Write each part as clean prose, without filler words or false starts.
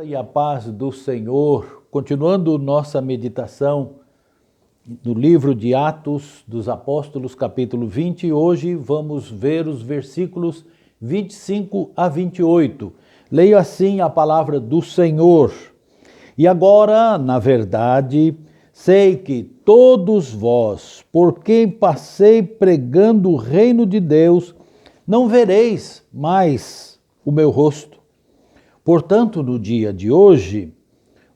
E a paz do Senhor, continuando nossa meditação no livro de Atos dos Apóstolos, capítulo 20, hoje vamos ver os versículos 25 a 28. Leio assim a palavra do Senhor. E agora, na verdade, sei que todos vós, por quem passei pregando o reino de Deus, não vereis mais o meu rosto. Portanto, no dia de hoje,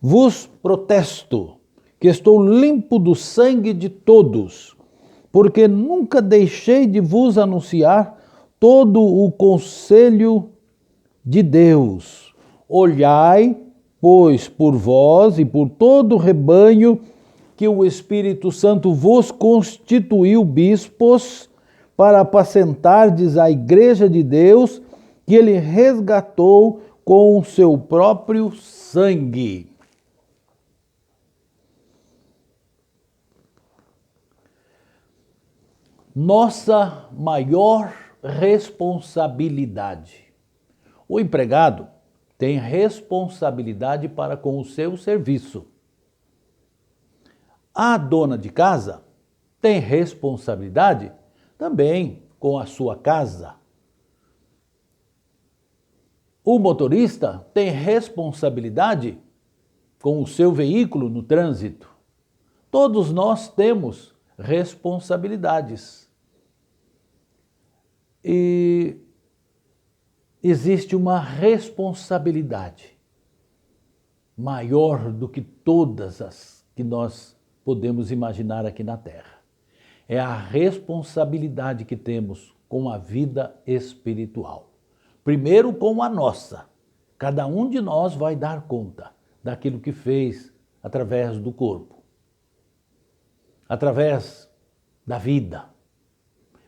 vos protesto que estou limpo do sangue de todos, porque nunca deixei de vos anunciar todo o conselho de Deus. Olhai, pois, por vós e por todo o rebanho que o Espírito Santo vos constituiu bispos para apacentardes a igreja de Deus, que ele resgatou com o seu próprio sangue. Nossa maior responsabilidade. O empregado tem responsabilidade para com o seu serviço. A dona de casa tem responsabilidade também com a sua casa. O motorista tem responsabilidade com o seu veículo no trânsito. Todos nós temos responsabilidades. E existe uma responsabilidade maior do que todas as que nós podemos imaginar aqui na Terra. É a responsabilidade que temos com a vida espiritual. Primeiro com a nossa. Cada um de nós vai dar conta daquilo que fez através do corpo, através da vida.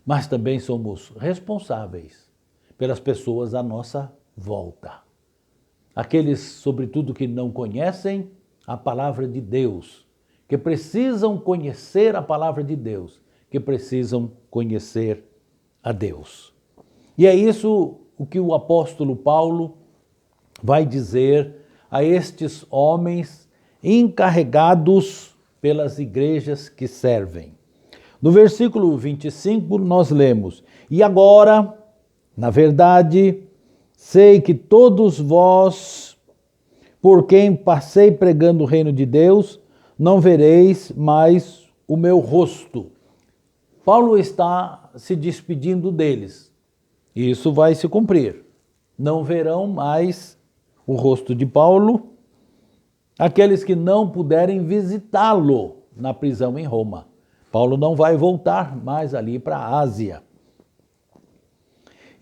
Mas também somos responsáveis pelas pessoas à nossa volta. Aqueles, sobretudo, que não conhecem a palavra de Deus, que precisam conhecer a palavra de Deus, que precisam conhecer a Deus. E é isso o que o apóstolo Paulo vai dizer a estes homens encarregados pelas igrejas que servem. No versículo 25 nós lemos: E agora, na verdade, sei que todos vós, por quem passei pregando o reino de Deus, não vereis mais o meu rosto. Paulo está se despedindo deles. Isso vai se cumprir. Não verão mais o rosto de Paulo aqueles que não puderem visitá-lo na prisão em Roma. Paulo não vai voltar mais ali para a Ásia.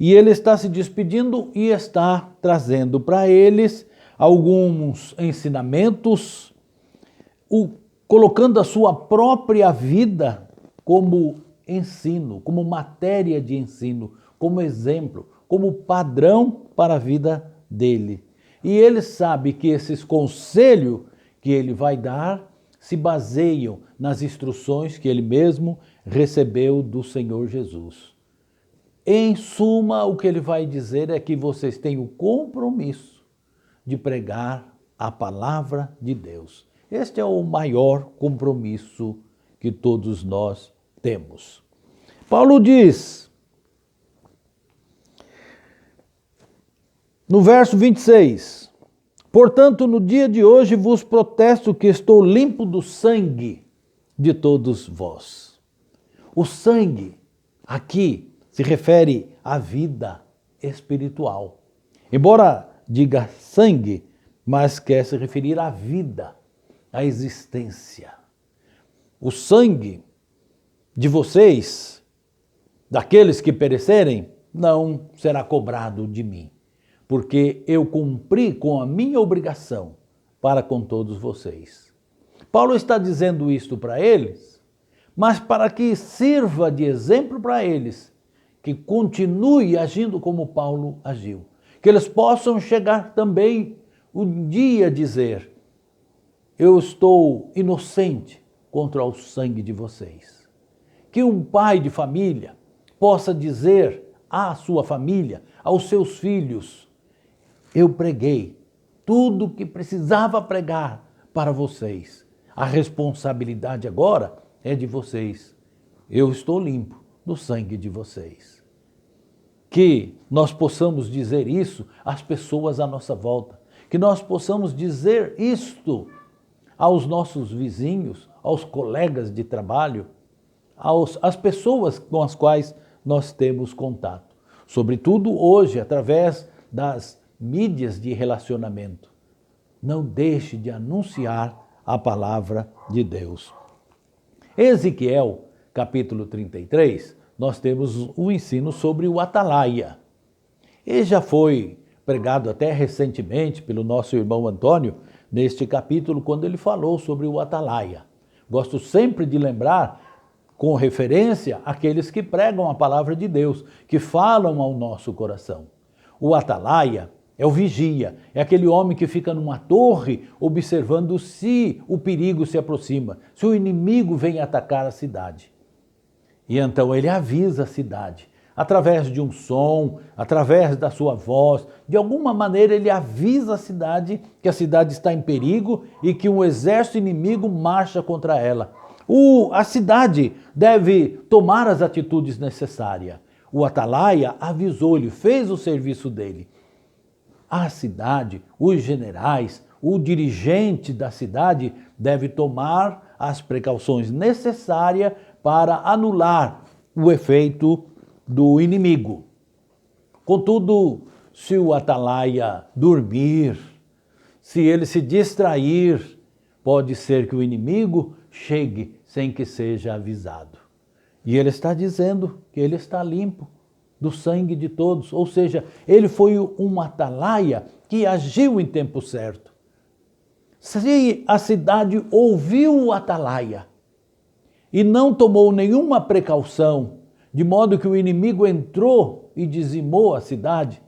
E ele está se despedindo e está trazendo para eles alguns ensinamentos, colocando a sua própria vida como ensino, como matéria de ensino, como exemplo, como padrão para a vida dele. E ele sabe que esses conselhos que ele vai dar se baseiam nas instruções que ele mesmo recebeu do Senhor Jesus. Em suma, o que ele vai dizer é que vocês têm o compromisso de pregar a palavra de Deus. Este é o maior compromisso que todos nós temos. Paulo diz, no verso 26, portanto, no dia de hoje vos protesto que estou limpo do sangue de todos vós. O sangue aqui se refere à vida espiritual. Embora diga sangue, mas quer se referir à vida, à existência. O sangue de vocês, daqueles que perecerem, não será cobrado de mim, porque eu cumpri com a minha obrigação para com todos vocês. Paulo está dizendo isto para eles, mas para que sirva de exemplo para eles, que continue agindo como Paulo agiu. Que eles possam chegar também um dia a dizer, eu estou inocente contra o sangue de vocês. Que um pai de família possa dizer à sua família, aos seus filhos, eu preguei tudo que precisava pregar para vocês. A responsabilidade agora é de vocês. Eu estou limpo do sangue de vocês. Que nós possamos dizer isso às pessoas à nossa volta. Que nós possamos dizer isto aos nossos vizinhos, aos colegas de trabalho, às pessoas com as quais nós temos contato. Sobretudo hoje, através das mídias de relacionamento. Não deixe de anunciar a palavra de Deus. Ezequiel, capítulo 33, nós temos um ensino sobre o atalaia. E já foi pregado até recentemente pelo nosso irmão Antônio, neste capítulo, quando ele falou sobre o atalaia. Gosto sempre de lembrar, com referência àqueles que pregam a palavra de Deus, que falam ao nosso coração. O atalaia é o vigia, é aquele homem que fica numa torre observando se o perigo se aproxima, se o inimigo vem atacar a cidade. E então ele avisa a cidade, através de um som, através da sua voz, de alguma maneira ele avisa a cidade que a cidade está em perigo e que um exército inimigo marcha contra ela. A cidade deve tomar as atitudes necessárias. O atalaia avisou, ele fez o serviço dele. A cidade, os generais, o dirigente da cidade deve tomar as precauções necessárias para anular o efeito do inimigo. Contudo, se o atalaia dormir, se ele se distrair, pode ser que o inimigo chegue sem que seja avisado. E ele está dizendo que ele está limpo do sangue de todos, ou seja, ele foi um atalaia que agiu em tempo certo. Se a cidade ouviu o atalaia e não tomou nenhuma precaução, de modo que o inimigo entrou e dizimou a cidade,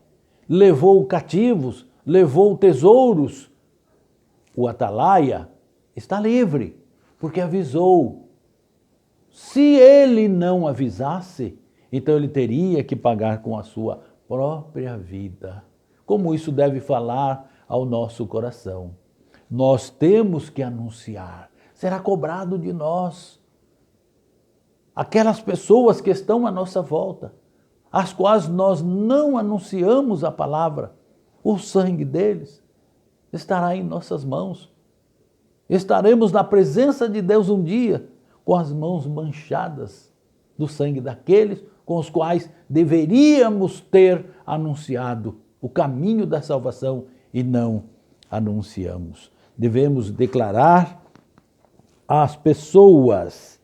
levou cativos, levou tesouros, o atalaia está livre, porque avisou. Se ele não avisasse, então ele teria que pagar com a sua própria vida. Como isso deve falar ao nosso coração? Nós temos que anunciar. Será cobrado de nós. Aquelas pessoas que estão à nossa volta, às quais nós não anunciamos a palavra, o sangue deles estará em nossas mãos. Estaremos na presença de Deus um dia com as mãos manchadas do sangue daqueles com os quais deveríamos ter anunciado o caminho da salvação e não anunciamos. Devemos declarar às pessoas,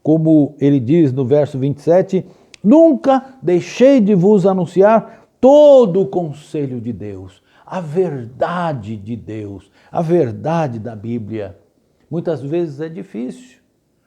como ele diz no verso 27, nunca deixei de vos anunciar todo o conselho de Deus, a verdade de Deus, a verdade da Bíblia. Muitas vezes é difícil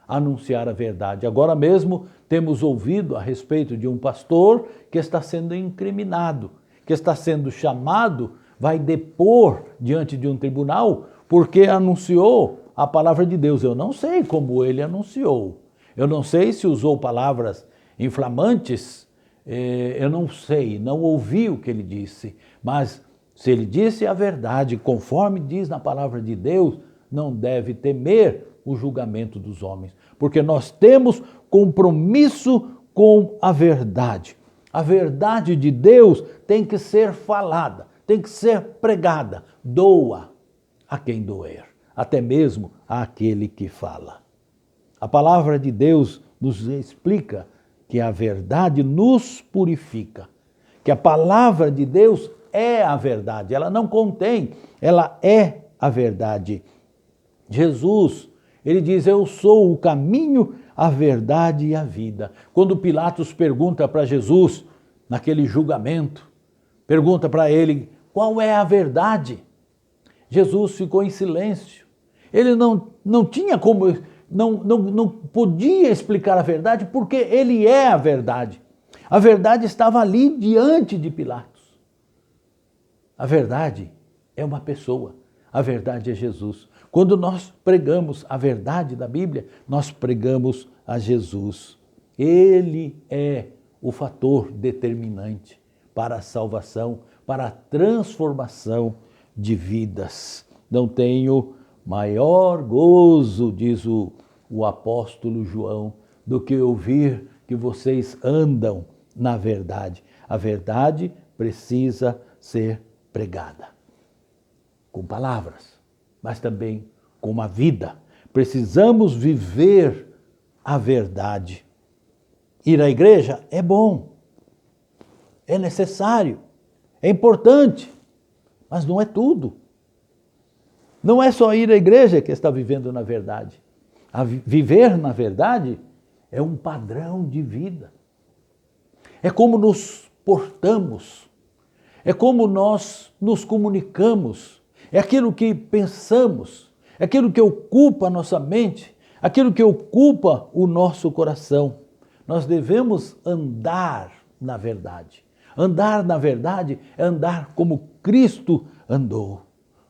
anunciar a verdade. Agora mesmo temos ouvido a respeito de um pastor que está sendo incriminado, que está sendo chamado, vai depor diante de um tribunal porque anunciou a palavra de Deus. Eu não sei como ele anunciou. Eu não sei se usou palavras inflamantes, eu não sei, não ouvi o que ele disse, mas se ele disse a verdade, conforme diz na palavra de Deus, não deve temer o julgamento dos homens, porque nós temos compromisso com a verdade. A verdade de Deus tem que ser falada, tem que ser pregada. Doa a quem doer, até mesmo àquele que fala. A palavra de Deus nos explica que a verdade nos purifica, que a palavra de Deus é a verdade, ela não contém, ela é a verdade. Jesus, ele diz, eu sou o caminho, a verdade e a vida. Quando Pilatos pergunta para Jesus, naquele julgamento, pergunta para ele, qual é a verdade? Jesus ficou em silêncio. Ele não tinha como, não podia explicar a verdade, porque ele é a verdade. A verdade estava ali diante de Pilatos. A verdade é uma pessoa, a verdade é Jesus. Quando nós pregamos a verdade da Bíblia, nós pregamos a Jesus. Ele é o fator determinante para a salvação, para a transformação de vidas. Não tenho maior gozo, diz o apóstolo João, do que ouvir que vocês andam na verdade. A verdade precisa ser pregada com palavras, mas também com a vida. Precisamos viver a verdade. Ir à igreja é bom, é necessário, é importante, mas não é tudo. Não é só ir à igreja que está vivendo na verdade. Viver na verdade é um padrão de vida. É como nos portamos, é como nós nos comunicamos, é aquilo que pensamos, é aquilo que ocupa a nossa mente, aquilo que ocupa o nosso coração. Nós devemos andar na verdade. Andar na verdade é andar como Cristo andou,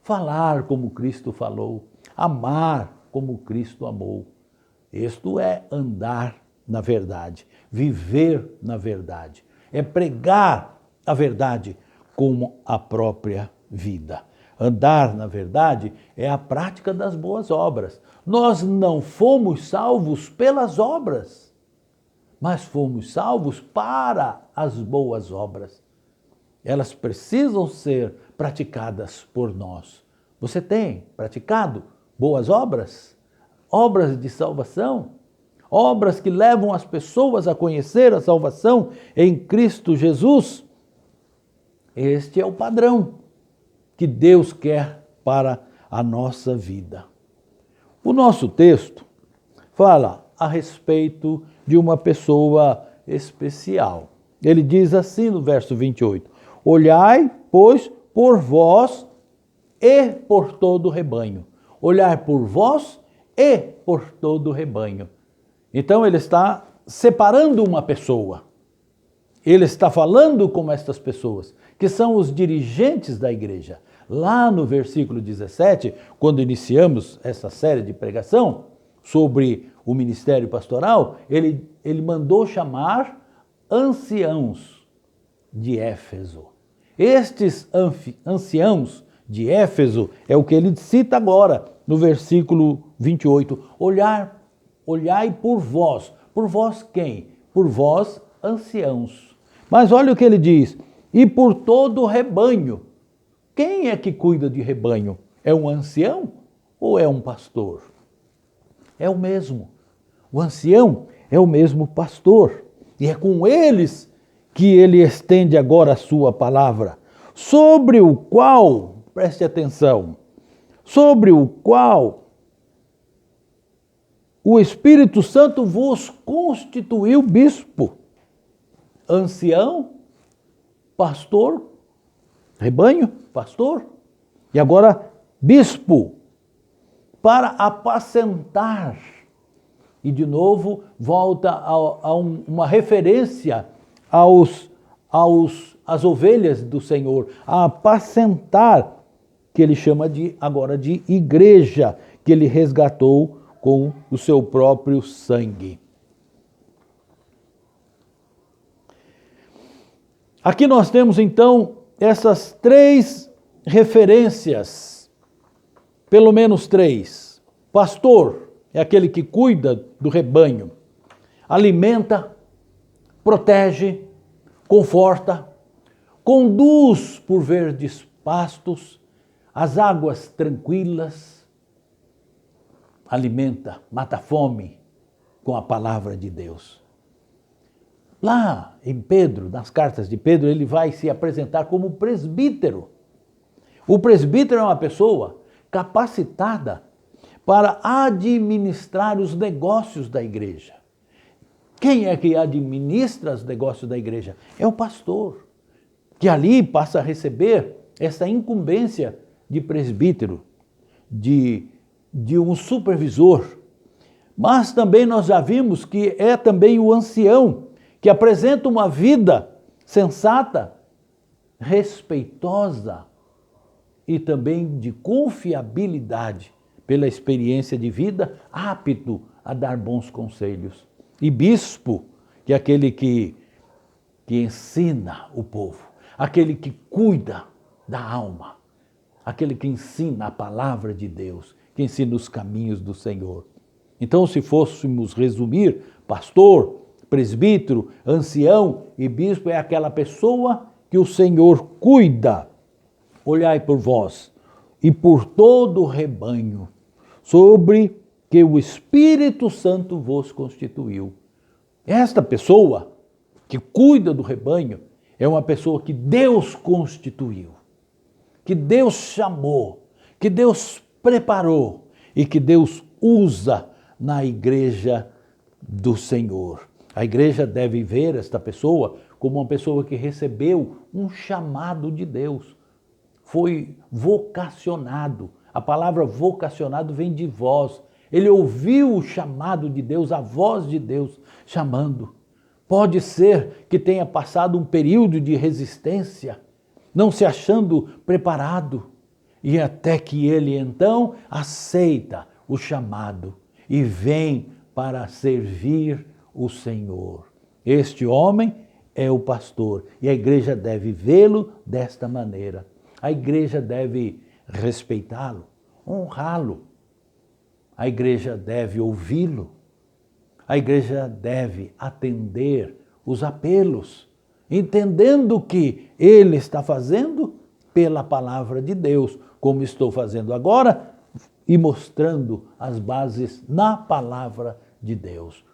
falar como Cristo falou, amar como Cristo amou. Isto é andar na verdade, viver na verdade, é pregar a verdade como a própria vida. Andar na verdade é a prática das boas obras. Nós não fomos salvos pelas obras, mas fomos salvos para as boas obras. Elas precisam ser praticadas por nós. Você tem praticado boas obras? Obras de salvação? Obras que levam as pessoas a conhecer a salvação em Cristo Jesus? Este é o padrão que Deus quer para a nossa vida. O nosso texto fala a respeito de uma pessoa especial. Ele diz assim no verso 28, olhai, pois, por vós e por todo o rebanho. Olhai por vós e por todo o rebanho. Então ele está separando uma pessoa. Ele está falando com estas pessoas, que são os dirigentes da igreja. Lá no versículo 17, quando iniciamos essa série de pregação sobre o ministério pastoral, ele mandou chamar anciãos de Éfeso. Estes anciãos de Éfeso é o que ele cita agora no versículo 28. Olhai por vós. Por vós quem? Por vós anciãos. Mas olha o que ele diz, e por todo o rebanho. Quem é que cuida de rebanho? É um ancião ou é um pastor? É o mesmo. O ancião é o mesmo pastor. E é com eles que ele estende agora a sua palavra, sobre o qual, preste atenção, sobre o qual o Espírito Santo vos constituiu bispo, ancião, pastor, rebanho, pastor, e agora bispo, para apacentar. E de novo volta a uma referência às ovelhas do Senhor, a apacentar, que ele chama agora de igreja, que ele resgatou com o seu próprio sangue. Aqui nós temos então essas três referências, pelo menos três. Pastor é aquele que cuida do rebanho, alimenta, protege, conforta, conduz por verdes pastos, as águas tranquilas, alimenta, mata a fome com a palavra de Deus. Lá em Pedro, nas cartas de Pedro, ele vai se apresentar como presbítero. O presbítero é uma pessoa capacitada para administrar os negócios da igreja. Quem é que administra os negócios da igreja? É o pastor, que ali passa a receber essa incumbência de presbítero, de um supervisor. Mas também nós já vimos que é também o ancião, que apresenta uma vida sensata, respeitosa e também de confiabilidade pela experiência de vida, apto a dar bons conselhos. E bispo, que é aquele que ensina o povo, aquele que cuida da alma, aquele que ensina a palavra de Deus, que ensina os caminhos do Senhor. Então, se fôssemos resumir, pastor, presbítero, ancião e bispo é aquela pessoa que o Senhor cuida. Olhai por vós e por todo o rebanho, sobre que o Espírito Santo vos constituiu. Esta pessoa que cuida do rebanho é uma pessoa que Deus constituiu, que Deus chamou, que Deus preparou e que Deus usa na igreja do Senhor. A igreja deve ver esta pessoa como uma pessoa que recebeu um chamado de Deus. Foi vocacionado. A palavra vocacionado vem de voz. Ele ouviu o chamado de Deus, a voz de Deus chamando. Pode ser que tenha passado um período de resistência, não se achando preparado, e até que ele então aceita o chamado e vem para servir o Senhor. Este homem é o pastor e a igreja deve vê-lo desta maneira. A igreja deve respeitá-lo, honrá-lo. A igreja deve ouvi-lo. A igreja deve atender os apelos, entendendo que ele está fazendo pela palavra de Deus, como estou fazendo agora, e mostrando as bases na palavra de Deus.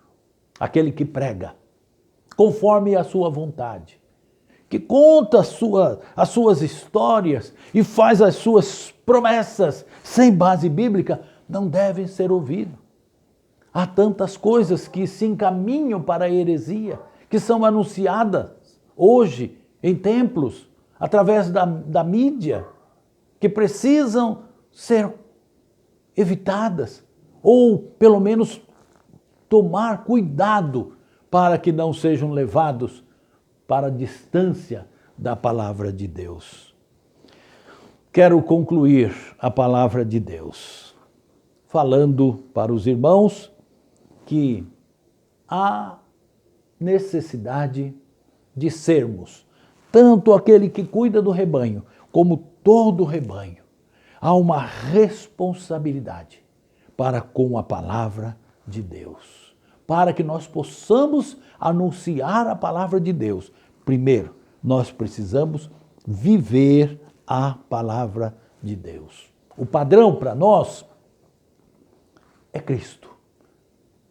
Aquele que prega, conforme a sua vontade, que conta as suas histórias e faz as suas promessas sem base bíblica, não devem ser ouvidos. Há tantas coisas que se encaminham para a heresia, que são anunciadas hoje em templos, através da mídia, que precisam ser evitadas, ou pelo menos tomar cuidado para que não sejam levados para a distância da palavra de Deus. Quero concluir a palavra de Deus falando para os irmãos que há necessidade de sermos tanto aquele que cuida do rebanho, como todo o rebanho. Há uma responsabilidade para com a palavra de Deus, para que nós possamos anunciar a palavra de Deus. Primeiro, nós precisamos viver a palavra de Deus. O padrão para nós é Cristo.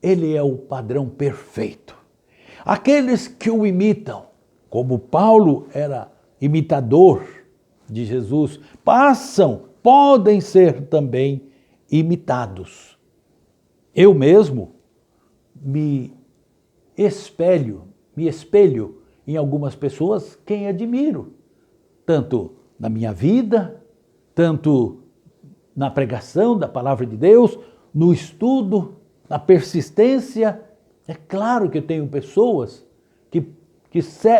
Ele é o padrão perfeito. Aqueles que o imitam, como Paulo era imitador de Jesus, podem ser também imitados. Eu mesmo me espelho em algumas pessoas quem admiro, tanto na minha vida, tanto na pregação da palavra de Deus, no estudo, na persistência. É claro que eu tenho pessoas que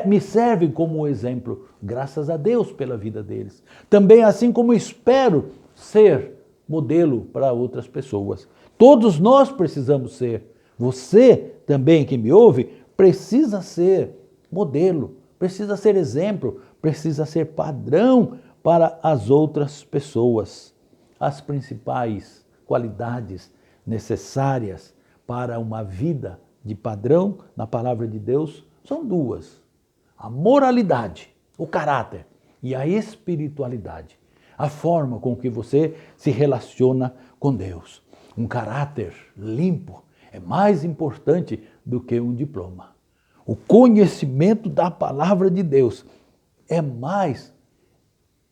me servem como exemplo, graças a Deus pela vida deles. Também assim como espero ser modelo para outras pessoas. Todos nós precisamos ser. Você também que me ouve precisa ser modelo, precisa ser exemplo, precisa ser padrão para as outras pessoas. As principais qualidades necessárias para uma vida de padrão na palavra de Deus são duas: a moralidade, o caráter, e a espiritualidade, a forma com que você se relaciona com Deus. Um caráter limpo é mais importante do que um diploma. O conhecimento da palavra de Deus é mais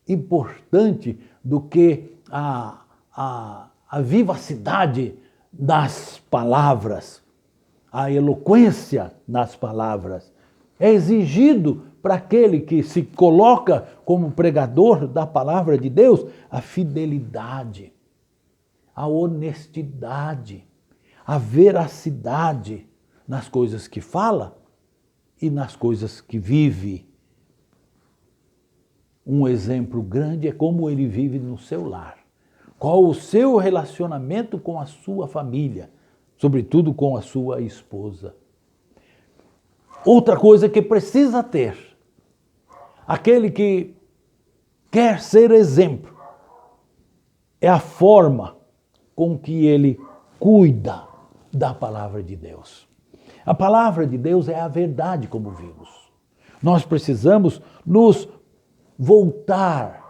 importante do que a vivacidade das palavras, a eloquência nas palavras. É exigido para aquele que se coloca como pregador da palavra de Deus a fidelidade, a honestidade, a veracidade nas coisas que fala e nas coisas que vive. Um exemplo grande é como ele vive no seu lar. Qual o seu relacionamento com a sua família, sobretudo com a sua esposa. Outra coisa que precisa ter, aquele que quer ser exemplo, é a forma com que ele cuida da palavra de Deus. A palavra de Deus é a verdade, como vimos. Nós precisamos nos voltar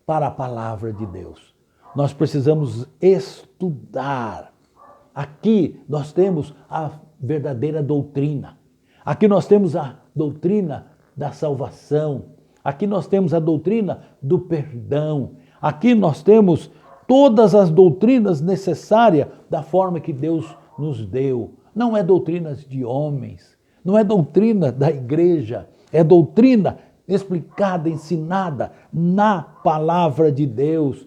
para a palavra de Deus. Nós precisamos estudar. Aqui nós temos a verdadeira doutrina. Aqui nós temos a doutrina da salvação. Aqui nós temos a doutrina do perdão. Aqui nós temos todas as doutrinas necessárias da forma que Deus nos deu. Não é doutrinas de homens, não é doutrina da igreja, é doutrina explicada, ensinada na palavra de Deus.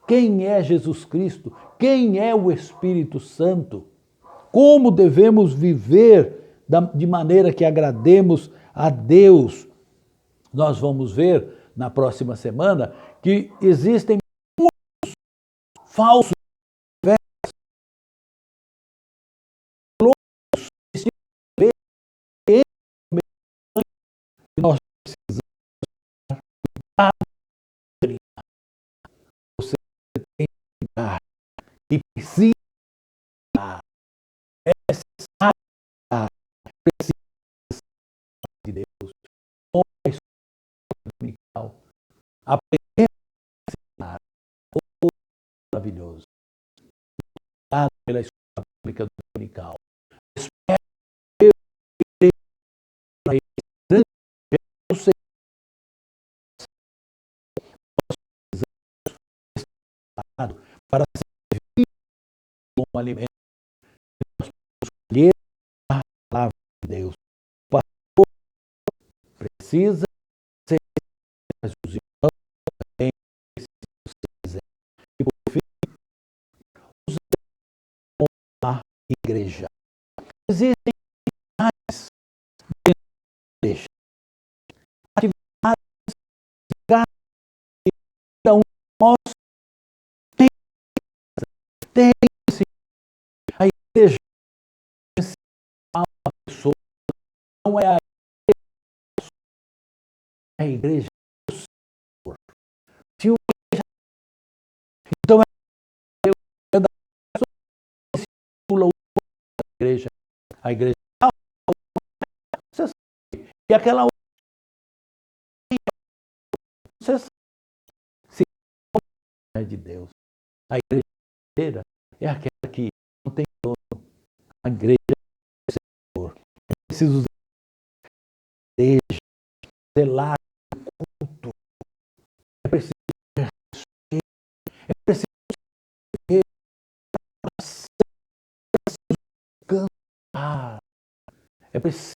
Quem é Jesus Cristo? Quem é o Espírito Santo? Como devemos viver de maneira que agrademos a Deus? Nós vamos ver na próxima semana que existem muitos falsos que nós precisamos dar doutrina. Você tem que dar e precisa dar. É necessário dar. Precisa de Deus. Com a escola dominical. Aprender a ensinar. Oh, maravilhoso. Obrigado pela escola pública dominical. Espero que eu para esse grande Senhor. Para servir como alimento, nós podemos escolher a palavra de Deus. O pastor precisa ser, mas os irmãos também precisam ser. E por fim, os irmãos da igreja. Existem atividades dentro da igreja. Atividades que cada um de nós tem a igreja a uma pessoa, não é a igreja do Senhor. Se uma igreja, então é da pessoa que estimula a igreja. A igreja você sabe, e aquela outra, você sabe, se é de Deus. A igreja inteira é aquela que não tem dono. A igreja do Senhor. É preciso zelar o culto. É preciso ter respeito. É preciso ter cantar. É preciso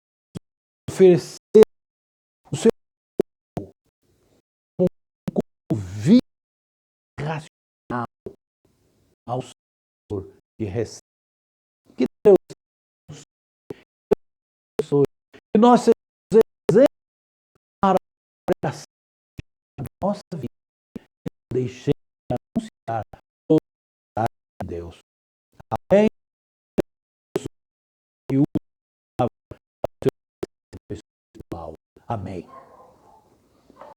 oferecer o seu convite racional ao Senhor que recebe. Que Deus abençoe. Que nós sejamos exemplos para a pregação da nossa vida. Deixemos de anunciar toda a verdade de Deus. Amém? E o seu espiritual. Amém.